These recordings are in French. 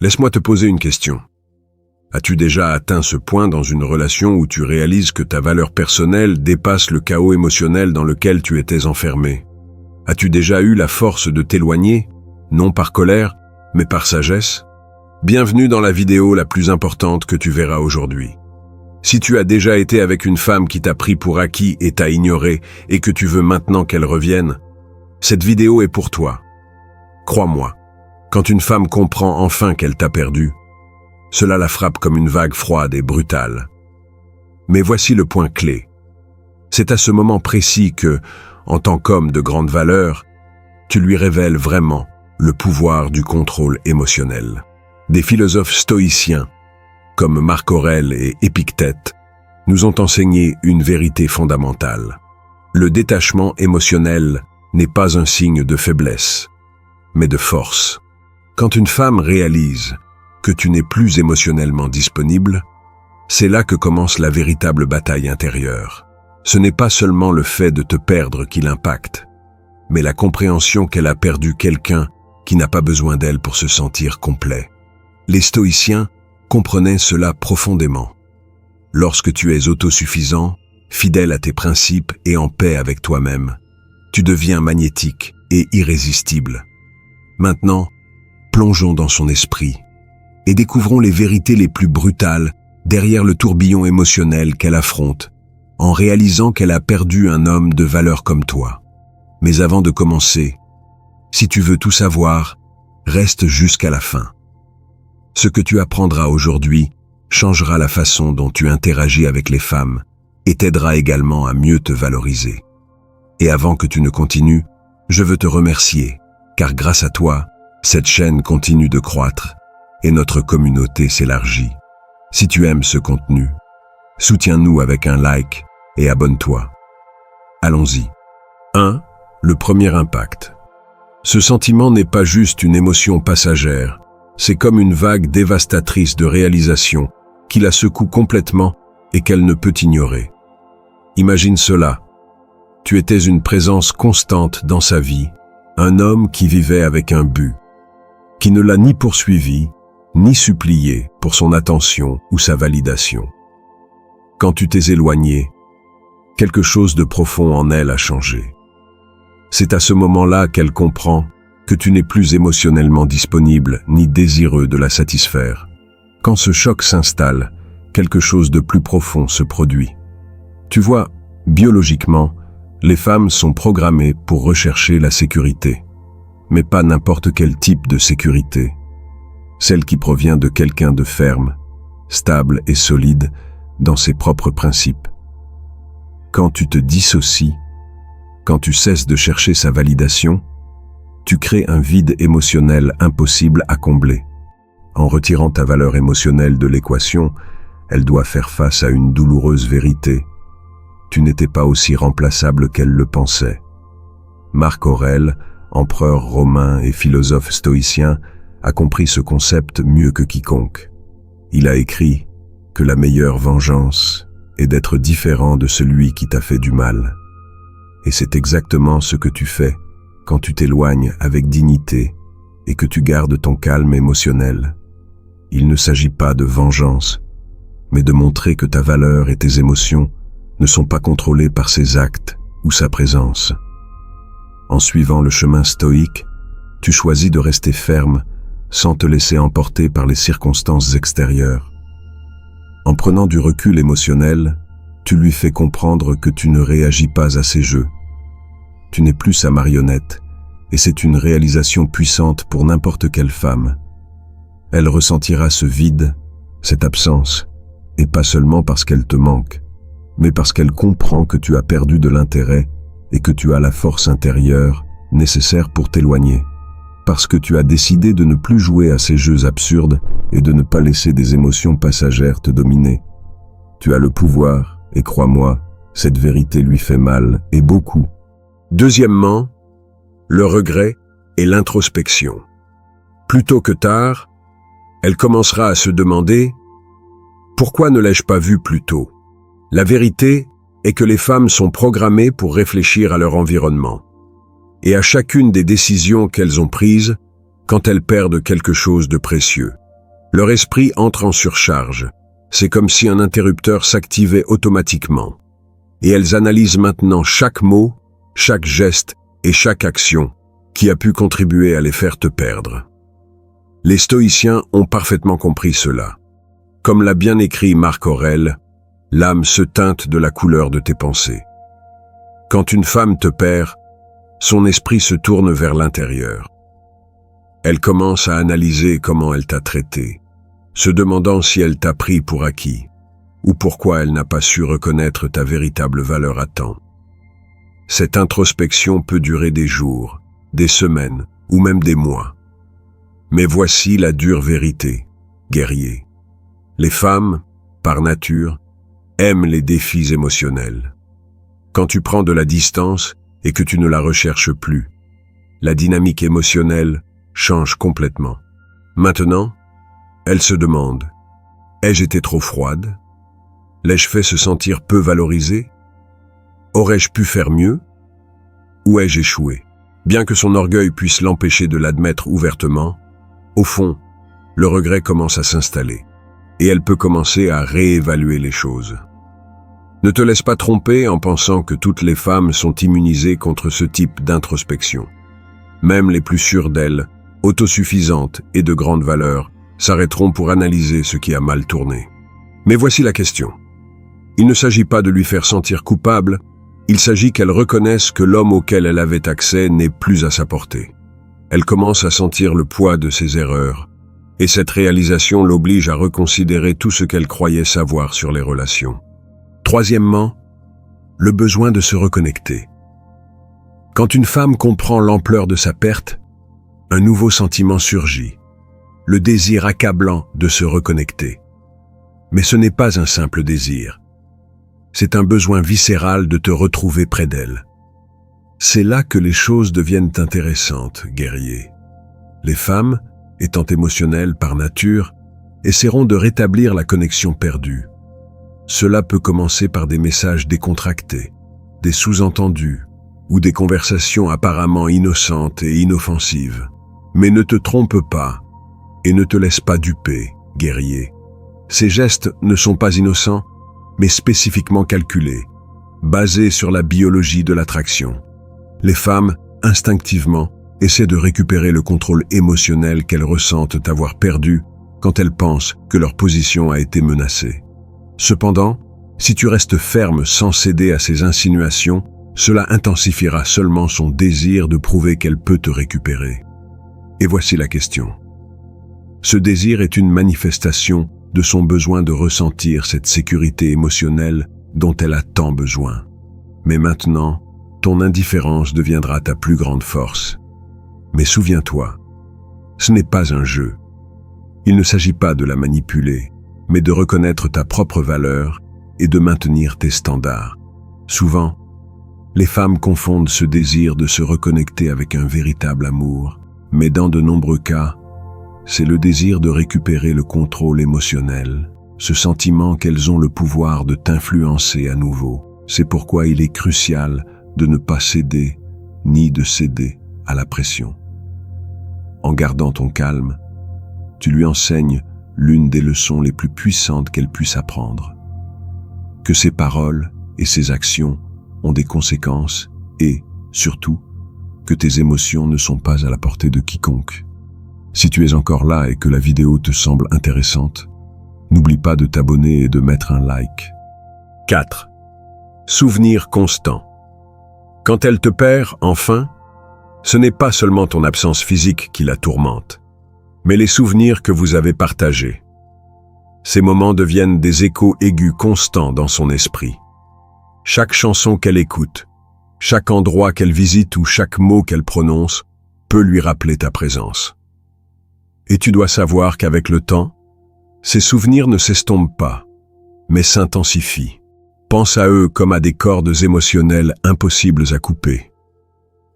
Laisse-moi te poser une question. As-tu déjà atteint ce point dans une relation où tu réalises que ta valeur personnelle dépasse le chaos émotionnel dans lequel tu étais enfermé? As-tu déjà eu la force de t'éloigner, non par colère, mais par sagesse? Bienvenue dans la vidéo la plus importante que tu verras aujourd'hui. Si tu as déjà été avec une femme qui t'a pris pour acquis et t'a ignoré et que tu veux maintenant qu'elle revienne, cette vidéo est pour toi. Crois-moi, quand une femme comprend enfin qu'elle t'a perdu, cela la frappe comme une vague froide et brutale. Mais voici le point clé. C'est à ce moment précis que, en tant qu'homme de grande valeur, tu lui révèles vraiment le pouvoir du contrôle émotionnel. Des philosophes stoïciens, comme Marc Aurèle et Épictète, nous ont enseigné une vérité fondamentale. Le détachement émotionnel n'est pas un signe de faiblesse, mais de force. Quand une femme réalise que tu n'es plus émotionnellement disponible, c'est là que commence la véritable bataille intérieure. Ce n'est pas seulement le fait de te perdre qui l'impacte, mais la compréhension qu'elle a perdu quelqu'un qui n'a pas besoin d'elle pour se sentir complet. Les stoïciens comprenaient cela profondément. Lorsque tu es autosuffisant, fidèle à tes principes et en paix avec toi-même, tu deviens magnétique et irrésistible. Maintenant, plongeons dans son esprit et découvrons les vérités les plus brutales derrière le tourbillon émotionnel qu'elle affronte, en réalisant qu'elle a perdu un homme de valeur comme toi. Mais avant de commencer, si tu veux tout savoir, reste jusqu'à la fin. Ce que tu apprendras aujourd'hui changera la façon dont tu interagis avec les femmes et t'aidera également à mieux te valoriser. Et avant que tu ne continues, je veux te remercier, car grâce à toi, cette chaîne continue de croître et notre communauté s'élargit. Si tu aimes ce contenu, soutiens-nous avec un like et abonne-toi. Allons-y. 1. Le premier impact. Ce sentiment n'est pas juste une émotion passagère, c'est comme une vague dévastatrice de réalisation qui la secoue complètement et qu'elle ne peut ignorer. Imagine cela. Tu étais une présence constante dans sa vie, un homme qui vivait avec un but, qui ne l'a ni poursuivi, ni supplié pour son attention ou sa validation. Quand tu t'es éloigné, quelque chose de profond en elle a changé. C'est à ce moment-là qu'elle comprend que tu n'es plus émotionnellement disponible ni désireux de la satisfaire. Quand ce choc s'installe, quelque chose de plus profond se produit. Tu vois, biologiquement, les femmes sont programmées pour rechercher la sécurité, mais pas n'importe quel type de sécurité. Celle qui provient de quelqu'un de ferme, stable et solide dans ses propres principes. Quand tu te dissocies, quand tu cesses de chercher sa validation, tu crées un vide émotionnel impossible à combler. En retirant ta valeur émotionnelle de l'équation, elle doit faire face à une douloureuse vérité. Tu n'étais pas aussi remplaçable qu'elle le pensait. Marc Aurèle, empereur romain et philosophe stoïcien, a compris ce concept mieux que quiconque. Il a écrit que la meilleure vengeance est d'être différent de celui qui t'a fait du mal. Et c'est exactement ce que tu fais quand tu t'éloignes avec dignité et que tu gardes ton calme émotionnel. Il ne s'agit pas de vengeance, mais de montrer que ta valeur et tes émotions ne sont pas contrôlées par ses actes ou sa présence. En suivant le chemin stoïque, tu choisis de rester ferme sans te laisser emporter par les circonstances extérieures. En prenant du recul émotionnel, tu lui fais comprendre que tu ne réagis pas à ses jeux. Tu n'es plus sa marionnette, et c'est une réalisation puissante pour n'importe quelle femme. Elle ressentira ce vide, cette absence, et pas seulement parce qu'elle te manque, mais parce qu'elle comprend que tu as perdu de l'intérêt et que tu as la force intérieure nécessaire pour t'éloigner. Parce que tu as décidé de ne plus jouer à ces jeux absurdes et de ne pas laisser des émotions passagères te dominer. Tu as le pouvoir, et crois-moi, cette vérité lui fait mal, et beaucoup. Deuxièmement, le regret et l'introspection. Plus tôt que tard, elle commencera à se demander « Pourquoi ne l'ai-je pas vu plus tôt ?» La vérité est que les femmes sont programmées pour réfléchir à leur environnement. Et à chacune des décisions qu'elles ont prises, quand elles perdent quelque chose de précieux. Leur esprit entre en surcharge. C'est comme si un interrupteur s'activait automatiquement. Et elles analysent maintenant chaque mot, chaque geste et chaque action qui a pu contribuer à les faire te perdre. Les stoïciens ont parfaitement compris cela. Comme l'a bien écrit Marc Aurèle, l'âme se teinte de la couleur de tes pensées. Quand une femme te perd, son esprit se tourne vers l'intérieur. Elle commence à analyser comment elle t'a traité, se demandant si elle t'a pris pour acquis, ou pourquoi elle n'a pas su reconnaître ta véritable valeur à temps. Cette introspection peut durer des jours, des semaines, ou même des mois. Mais voici la dure vérité, guerrier. Les femmes, par nature, aiment les défis émotionnels. Quand tu prends de la distance et que tu ne la recherches plus, la dynamique émotionnelle change complètement. Maintenant, elle se demande, ai-je été trop froide? L'ai-je fait se sentir peu valorisé? Aurais-je pu faire mieux? Ou ai-je échoué? Bien que son orgueil puisse l'empêcher de l'admettre ouvertement, au fond, le regret commence à s'installer, et elle peut commencer à réévaluer les choses. Ne te laisse pas tromper en pensant que toutes les femmes sont immunisées contre ce type d'introspection. Même les plus sûres d'elles, autosuffisantes et de grande valeur, s'arrêteront pour analyser ce qui a mal tourné. Mais voici la question. Il ne s'agit pas de lui faire sentir coupable, il s'agit qu'elle reconnaisse que l'homme auquel elle avait accès n'est plus à sa portée. Elle commence à sentir le poids de ses erreurs, et cette réalisation l'oblige à reconsidérer tout ce qu'elle croyait savoir sur les relations. Troisièmement, le besoin de se reconnecter. Quand une femme comprend l'ampleur de sa perte, un nouveau sentiment surgit, le désir accablant de se reconnecter. Mais ce n'est pas un simple désir. C'est un besoin viscéral de te retrouver près d'elle. C'est là que les choses deviennent intéressantes, guerrier. Les femmes, étant émotionnelles par nature, essaieront de rétablir la connexion perdue. Cela peut commencer par des messages décontractés, des sous-entendus, ou des conversations apparemment innocentes et inoffensives. Mais ne te trompe pas, et ne te laisse pas duper, guerrier. Ces gestes ne sont pas innocents, mais spécifiquement calculés, basés sur la biologie de l'attraction. Les femmes, instinctivement, essaient de récupérer le contrôle émotionnel qu'elles ressentent avoir perdu quand elles pensent que leur position a été menacée. Cependant, si tu restes ferme sans céder à ces insinuations, cela intensifiera seulement son désir de prouver qu'elle peut te récupérer. Et voici la question. Ce désir est une manifestation de son besoin de ressentir cette sécurité émotionnelle dont elle a tant besoin. Mais maintenant, ton indifférence deviendra ta plus grande force. Mais souviens-toi, ce n'est pas un jeu. Il ne s'agit pas de la manipuler, mais de reconnaître ta propre valeur et de maintenir tes standards. Souvent, les femmes confondent ce désir de se reconnecter avec un véritable amour, mais dans de nombreux cas, c'est le désir de récupérer le contrôle émotionnel, ce sentiment qu'elles ont le pouvoir de t'influencer à nouveau. C'est pourquoi il est crucial de ne pas céder, ni de céder à la pression. En gardant ton calme, tu lui enseignes l'une des leçons les plus puissantes qu'elle puisse apprendre. Que ses paroles et ses actions ont des conséquences et, surtout, que tes émotions ne sont pas à la portée de quiconque. Si tu es encore là et que la vidéo te semble intéressante, n'oublie pas de t'abonner et de mettre un like. 4. Souvenir constant. Quand elle te perd, enfin, ce n'est pas seulement ton absence physique qui la tourmente, mais les souvenirs que vous avez partagés. Ces moments deviennent des échos aigus constants dans son esprit. Chaque chanson qu'elle écoute, chaque endroit qu'elle visite ou chaque mot qu'elle prononce peut lui rappeler ta présence. Et tu dois savoir qu'avec le temps, ces souvenirs ne s'estompent pas, mais s'intensifient. Pense à eux comme à des cordes émotionnelles impossibles à couper.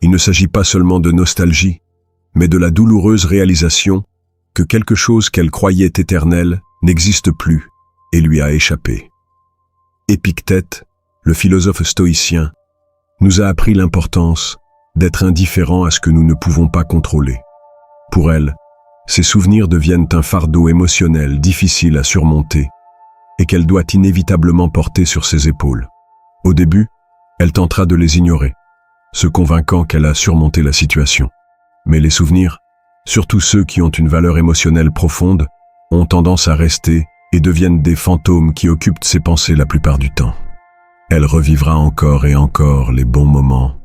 Il ne s'agit pas seulement de nostalgie, mais de la douloureuse réalisation que quelque chose qu'elle croyait éternel n'existe plus et lui a échappé. Épictète, le philosophe stoïcien, nous a appris l'importance d'être indifférent à ce que nous ne pouvons pas contrôler. Pour elle, Ces souvenirs deviennent un fardeau émotionnel difficile à surmonter et qu'elle doit inévitablement porter sur ses épaules. Au début, elle tentera de les ignorer, se convainquant qu'elle a surmonté la situation. Mais les souvenirs, surtout ceux qui ont une valeur émotionnelle profonde, ont tendance à rester et deviennent des fantômes qui occupent ses pensées la plupart du temps. Elle revivra encore et encore les bons moments,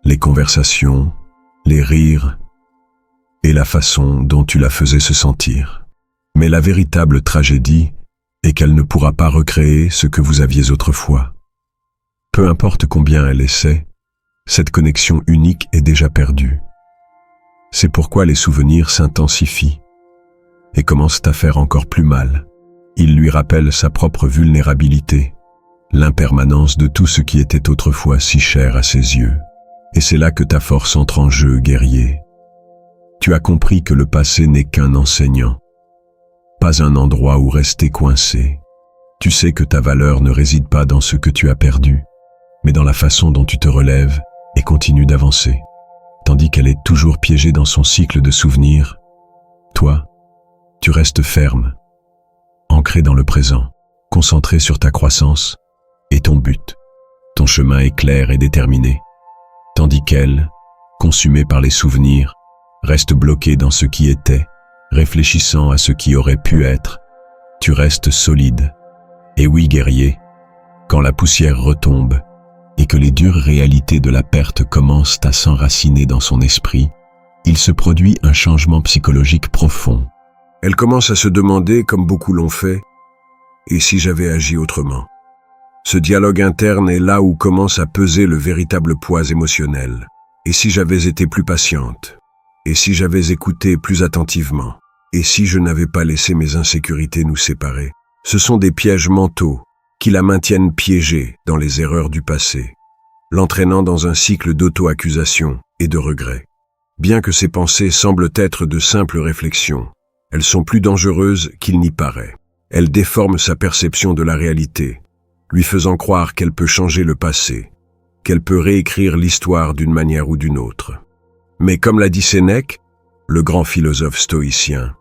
les conversations, les rires et la façon dont tu la faisais se sentir. Mais la véritable tragédie est qu'elle ne pourra pas recréer ce que vous aviez autrefois. Peu importe combien elle essaie, cette connexion unique est déjà perdue. C'est pourquoi les souvenirs s'intensifient et commencent à faire encore plus mal. Ils lui rappellent sa propre vulnérabilité, l'impermanence de tout ce qui était autrefois si cher à ses yeux. Et c'est là que ta force entre en jeu, guerrier. Tu as compris que le passé n'est qu'un enseignant, pas un endroit où rester coincé. Tu sais que ta valeur ne réside pas dans ce que tu as perdu, mais dans la façon dont tu te relèves et continues d'avancer. Tandis qu'elle est toujours piégée dans son cycle de souvenirs, toi, tu restes ferme, ancré dans le présent, concentré sur ta croissance et ton but. Ton chemin est clair et déterminé, tandis qu'elle, consumée par les souvenirs, reste bloquée dans ce qui était, réfléchissant à ce qui aurait pu être. Tu restes solide. Et oui, guerrier, quand la poussière retombe et que les dures réalités de la perte commencent à s'enraciner dans son esprit, il se produit un changement psychologique profond. Elle commence à se demander, comme beaucoup l'ont fait, « Et si j'avais agi autrement ?» Ce dialogue interne est là où commence à peser le véritable poids émotionnel. « Et si j'avais été plus patiente ? Et si j'avais écouté plus attentivement ? Et si je n'avais pas laissé mes insécurités nous séparer ?» Ce sont des pièges mentaux qui la maintiennent piégée dans les erreurs du passé, l'entraînant dans un cycle d'auto-accusation et de regret. Bien que ces pensées semblent être de simples réflexions, elles sont plus dangereuses qu'il n'y paraît. Elles déforment sa perception de la réalité, lui faisant croire qu'elle peut changer le passé, qu'elle peut réécrire l'histoire d'une manière ou d'une autre. Mais comme l'a dit Sénèque, le grand philosophe stoïcien,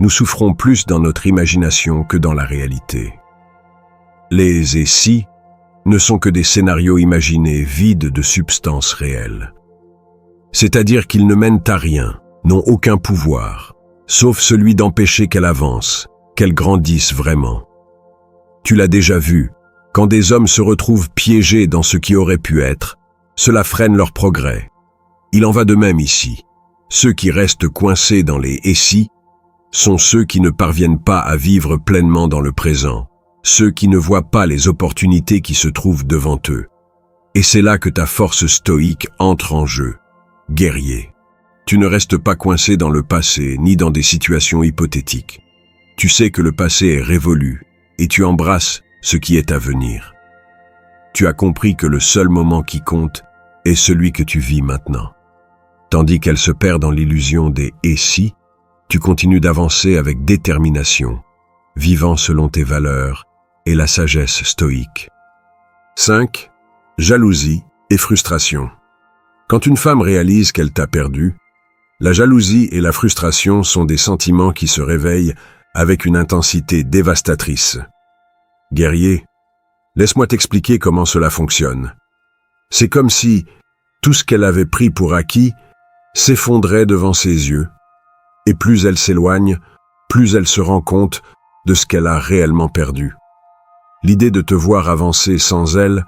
nous souffrons plus dans notre imagination que dans la réalité. Les « et si » ne sont que des scénarios imaginés vides de substance réelle. C'est-à-dire qu'ils ne mènent à rien, n'ont aucun pouvoir, sauf celui d'empêcher qu'elle avance, qu'elle grandisse vraiment. Tu l'as déjà vu, quand des hommes se retrouvent piégés dans ce qui aurait pu être, cela freine leur progrès. Il en va de même ici. Ceux qui restent coincés dans les « et si » sont ceux qui ne parviennent pas à vivre pleinement dans le présent, ceux qui ne voient pas les opportunités qui se trouvent devant eux. Et c'est là que ta force stoïque entre en jeu. Guerrier, tu ne restes pas coincé dans le passé ni dans des situations hypothétiques. Tu sais que le passé est révolu et tu embrasses ce qui est à venir. Tu as compris que le seul moment qui compte est celui que tu vis maintenant. Tandis qu'elle se perd dans l'illusion des « et si », tu continues d'avancer avec détermination, vivant selon tes valeurs et la sagesse stoïque. 5. Jalousie et frustration. Quand une femme réalise qu'elle t'a perdu, la jalousie et la frustration sont des sentiments qui se réveillent avec une intensité dévastatrice. Guerrier, laisse-moi t'expliquer comment cela fonctionne. C'est comme si tout ce qu'elle avait pris pour acquis s'effondrait devant ses yeux, et plus elle s'éloigne, plus elle se rend compte de ce qu'elle a réellement perdu. L'idée de te voir avancer sans elle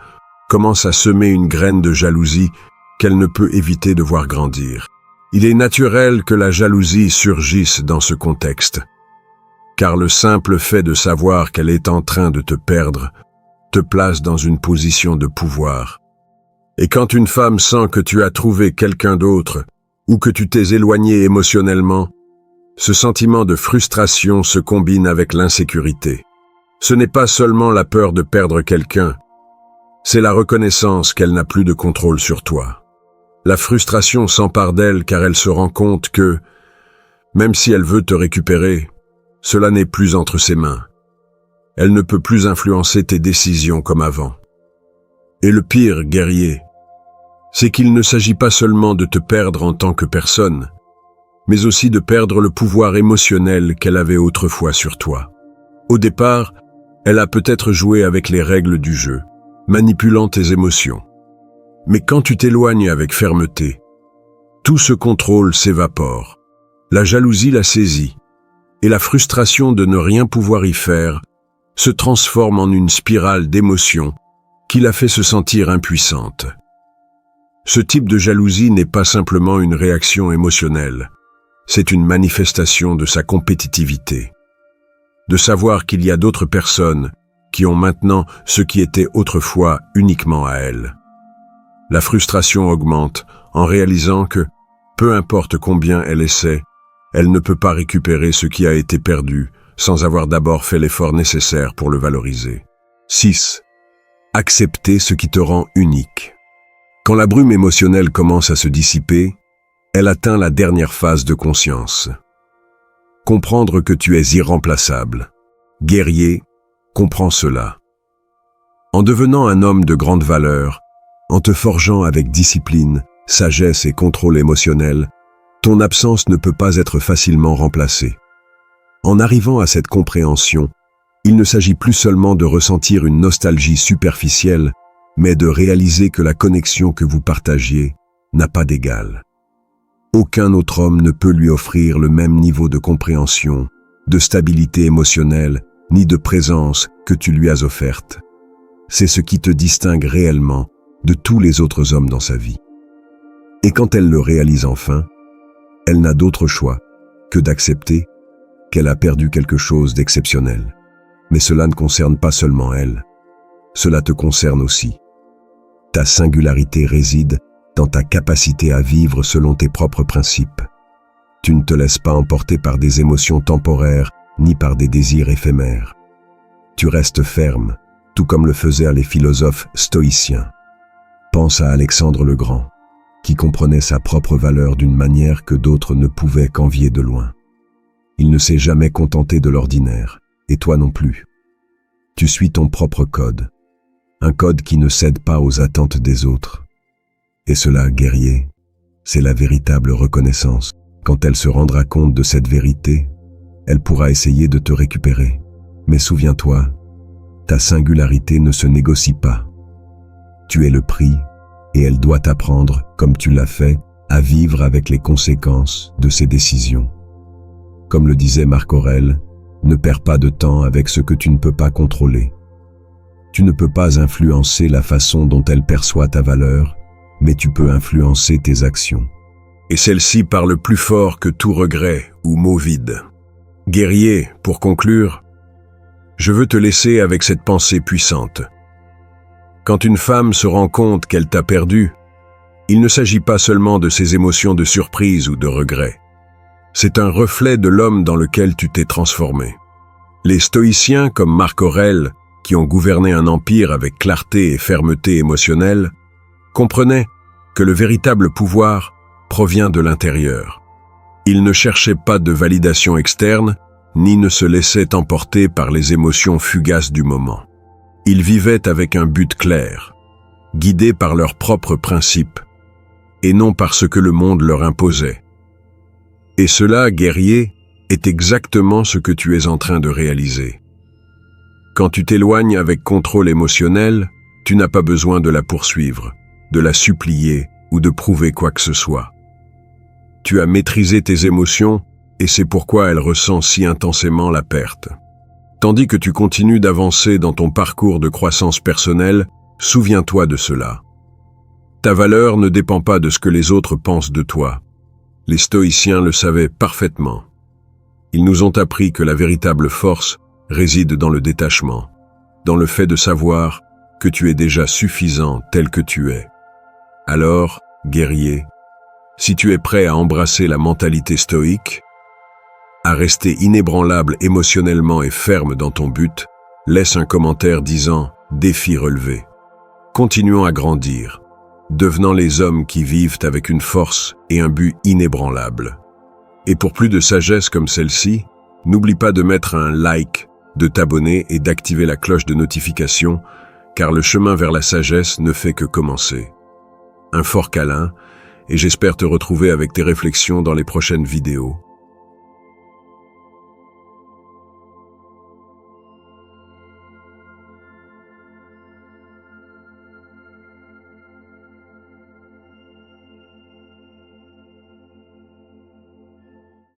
commence à semer une graine de jalousie qu'elle ne peut éviter de voir grandir. Il est naturel que la jalousie surgisse dans ce contexte, car le simple fait de savoir qu'elle est en train de te perdre te place dans une position de pouvoir. Et quand une femme sent que tu as trouvé quelqu'un d'autre ou que tu t'es éloigné émotionnellement, ce sentiment de frustration se combine avec l'insécurité. Ce n'est pas seulement la peur de perdre quelqu'un, c'est la reconnaissance qu'elle n'a plus de contrôle sur toi. La frustration s'empare d'elle car elle se rend compte que, même si elle veut te récupérer, cela n'est plus entre ses mains. Elle ne peut plus influencer tes décisions comme avant. Et le pire, guerrier, c'est qu'il ne s'agit pas seulement de te perdre en tant que personne, mais aussi de perdre le pouvoir émotionnel qu'elle avait autrefois sur toi. Au départ, elle a peut-être joué avec les règles du jeu, manipulant tes émotions. Mais quand tu t'éloignes avec fermeté, tout ce contrôle s'évapore. La jalousie la saisit, et la frustration de ne rien pouvoir y faire se transforme en une spirale d'émotions qui la fait se sentir impuissante. Ce type de jalousie n'est pas simplement une réaction émotionnelle, c'est une manifestation de sa compétitivité. De savoir qu'il y a d'autres personnes qui ont maintenant ce qui était autrefois uniquement à elle. La frustration augmente en réalisant que, peu importe combien elle essaie, elle ne peut pas récupérer ce qui a été perdu sans avoir d'abord fait l'effort nécessaire pour le valoriser. 6. Accepter ce qui te rend unique. Quand la brume émotionnelle commence à se dissiper, elle atteint la dernière phase de conscience. Comprendre que tu es irremplaçable. Guerrier, comprends cela. En devenant un homme de grande valeur, en te forgeant avec discipline, sagesse et contrôle émotionnel, ton absence ne peut pas être facilement remplacée. En arrivant à cette compréhension, il ne s'agit plus seulement de ressentir une nostalgie superficielle, mais de réaliser que la connexion que vous partagiez n'a pas d'égal. Aucun autre homme ne peut lui offrir le même niveau de compréhension, de stabilité émotionnelle, ni de présence que tu lui as offerte. C'est ce qui te distingue réellement de tous les autres hommes dans sa vie. Et quand elle le réalise enfin, elle n'a d'autre choix que d'accepter qu'elle a perdu quelque chose d'exceptionnel. Mais cela ne concerne pas seulement elle, cela te concerne aussi. Ta singularité réside dans ta capacité à vivre selon tes propres principes. Tu ne te laisses pas emporter par des émotions temporaires ni par des désirs éphémères. Tu restes ferme, tout comme le faisaient les philosophes stoïciens. Pense à Alexandre le Grand, qui comprenait sa propre valeur d'une manière que d'autres ne pouvaient qu'envier de loin. Il ne s'est jamais contenté de l'ordinaire, et toi non plus. Tu suis ton propre code, un code qui ne cède pas aux attentes des autres. Et cela, guerrier, c'est la véritable reconnaissance. Quand elle se rendra compte de cette vérité, elle pourra essayer de te récupérer. Mais souviens-toi, ta singularité ne se négocie pas. Tu es le prix, et elle doit apprendre, comme tu l'as fait, à vivre avec les conséquences de ses décisions. Comme le disait Marc Aurèle, ne perds pas de temps avec ce que tu ne peux pas contrôler. Tu ne peux pas influencer la façon dont elle perçoit ta valeur, mais tu peux influencer tes actions. Et celle-ci parle plus fort que tout regret ou mot vide. Guerrier, pour conclure, je veux te laisser avec cette pensée puissante. Quand une femme se rend compte qu'elle t'a perdu, il ne s'agit pas seulement de ses émotions de surprise ou de regret. C'est un reflet de l'homme dans lequel tu t'es transformé. Les stoïciens comme Marc Aurèle, qui ont gouverné un empire avec clarté et fermeté émotionnelle, comprenaient que le véritable pouvoir provient de l'intérieur. Ils ne cherchaient pas de validation externe, ni ne se laissaient emporter par les émotions fugaces du moment. Ils vivaient avec un but clair, guidés par leurs propres principes, et non par ce que le monde leur imposait. Et cela, guerrier, est exactement ce que tu es en train de réaliser. Quand tu t'éloignes avec contrôle émotionnel, tu n'as pas besoin de la poursuivre, de la supplier ou de prouver quoi que ce soit. Tu as maîtrisé tes émotions et c'est pourquoi elle ressent si intensément la perte. Tandis que tu continues d'avancer dans ton parcours de croissance personnelle, souviens-toi de cela. Ta valeur ne dépend pas de ce que les autres pensent de toi. Les stoïciens le savaient parfaitement. Ils nous ont appris que la véritable force réside dans le détachement, dans le fait de savoir que tu es déjà suffisant tel que tu es. Alors, guerrier, si tu es prêt à embrasser la mentalité stoïque, à rester inébranlable émotionnellement et ferme dans ton but, laisse un commentaire disant « Défi relevé ». Continuons à grandir, devenant les hommes qui vivent avec une force et un but inébranlables. Et pour plus de sagesse comme celle-ci, n'oublie pas de mettre un like, de t'abonner et d'activer la cloche de notification, car le chemin vers la sagesse ne fait que commencer. Un fort câlin et j'espère te retrouver avec tes réflexions dans les prochaines vidéos.